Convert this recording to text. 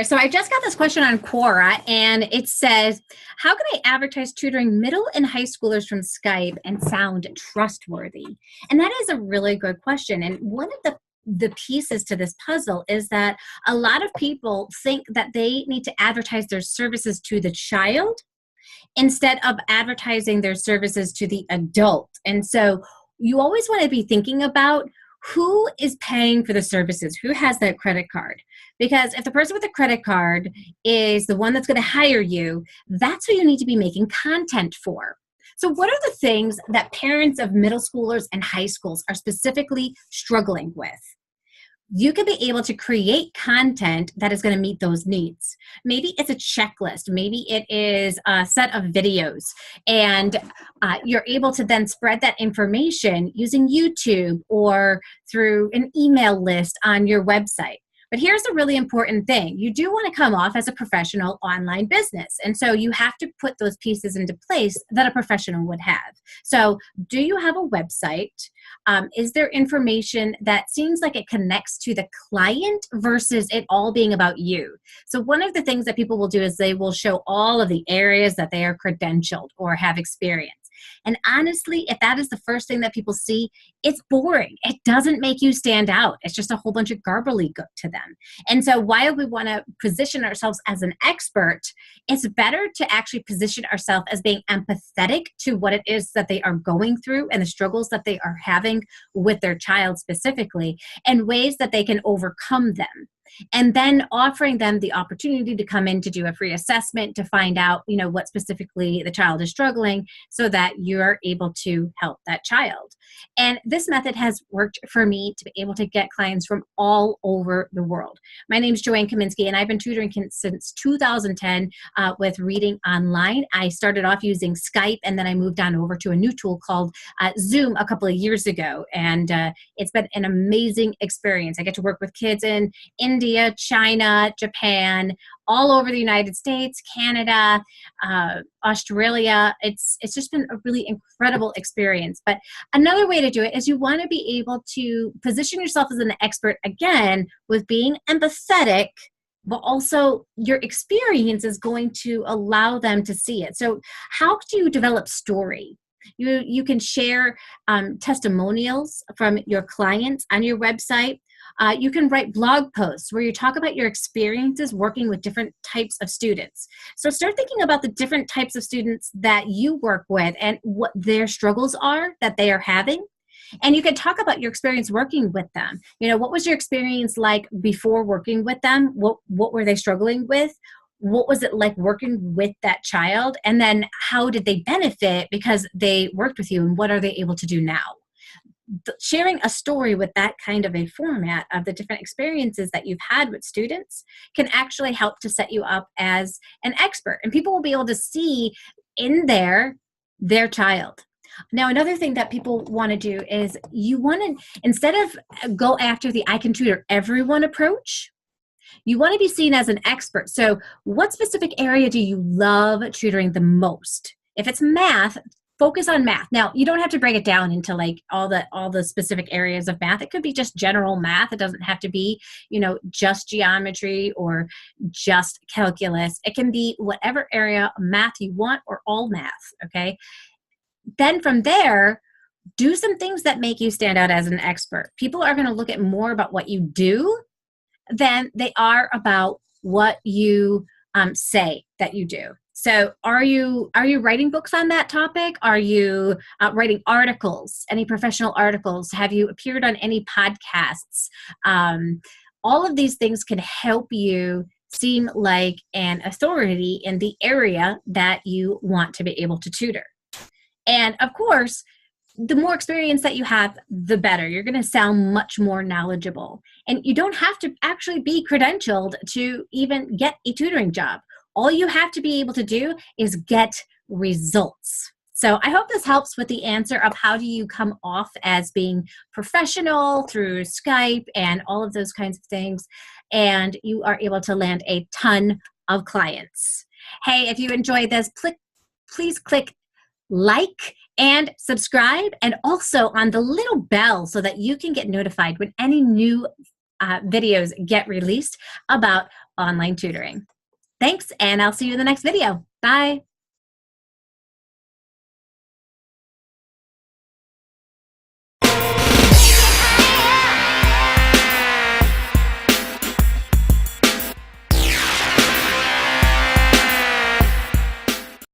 there. So I just got this question on Quora, and it says, how can I advertise tutoring middle and high schoolers from Skype and sound trustworthy? And that is a really good question. And one of the pieces to this puzzle is that a lot of people think that they need to advertise their services to the child instead of advertising their services to the adult. And so you always want to be thinking about who is paying for the services, who has that credit card. Because if the person with the credit card is the one that's going to hire you, that's who you need to be making content for. So what are the things that parents of middle schoolers and high schools are specifically struggling with? You could be able to create content that is going to meet those needs. Maybe it's a checklist. Maybe it is a set of videos. And you're able to then spread that information using YouTube or through an email list on your website. But here's a really important thing. You do want to come off as a professional online business. And so you have to put those pieces into place that a professional would have. So do you have a website? Is there information that seems like it connects to the client versus it all being about you? So one of the things that people will do is they will show all of the areas that they are credentialed or have experience. And honestly, if that is the first thing that people see, it's boring. It doesn't make you stand out. It's just a whole bunch of gobbledygook to them. And so while we want to position ourselves as an expert, it's better to actually position ourselves as being empathetic to what it is that they are going through and the struggles that they are having with their child specifically, and ways that they can overcome them. And then offering them the opportunity to come in to do a free assessment to find out, what specifically the child is struggling so that you're able to help that child. And this method has worked for me to be able to get clients from all over the world. My name is Joanne Kaminski, and I've been tutoring since 2010 with reading online. I started off using Skype, and then I moved on over to a new tool called Zoom a couple of years ago. And it's been an amazing experience. I get to work with kids in India, China, Japan, all over the United States, Canada, Australia. It's just been a really incredible experience. But another way to do it is you want to be able to position yourself as an expert again with being empathetic, but also your experience is going to allow them to see it. So how do you develop story? You can share testimonials from your clients on your website. You can write blog posts where you talk about your experiences working with different types of students. So start thinking about the different types of students that you work with and what their struggles are that they are having. And you can talk about your experience working with them. What was your experience like before working with them? What were they struggling with? What was it like working with that child? And then how did they benefit because they worked with you, and what are they able to do now? Sharing a story with that kind of a format of the different experiences that you've had with students can actually help to set you up as an expert. And people will be able to see in their child. Now, another thing that people want to do is you want to, instead of go after the I can tutor everyone approach, you want to be seen as an expert. So what specific area do you love tutoring the most? If it's math, focus on math. Now, you don't have to break it down into like all the specific areas of math. It could be just general math. It doesn't have to be, just geometry or just calculus. It can be whatever area of math you want or all math, okay? Then from there, do some things that make you stand out as an expert. People are going to look at more about what you do than they are about what you say that you do. So are you writing books on that topic? Are you writing articles, any professional articles? Have you appeared on any podcasts? All of these things can help you seem like an authority in the area that you want to be able to tutor. And of course, the more experience that you have, the better. You're going to sound much more knowledgeable. And you don't have to actually be credentialed to even get a tutoring job. All you have to be able to do is get results. So I hope this helps with the answer of how do you come off as being professional through Skype and all of those kinds of things, and you are able to land a ton of clients. Hey, if you enjoyed this, please click like and subscribe, and also on the little bell so that you can get notified when any new videos get released about online tutoring. Thanks, and I'll see you in the next video. Bye.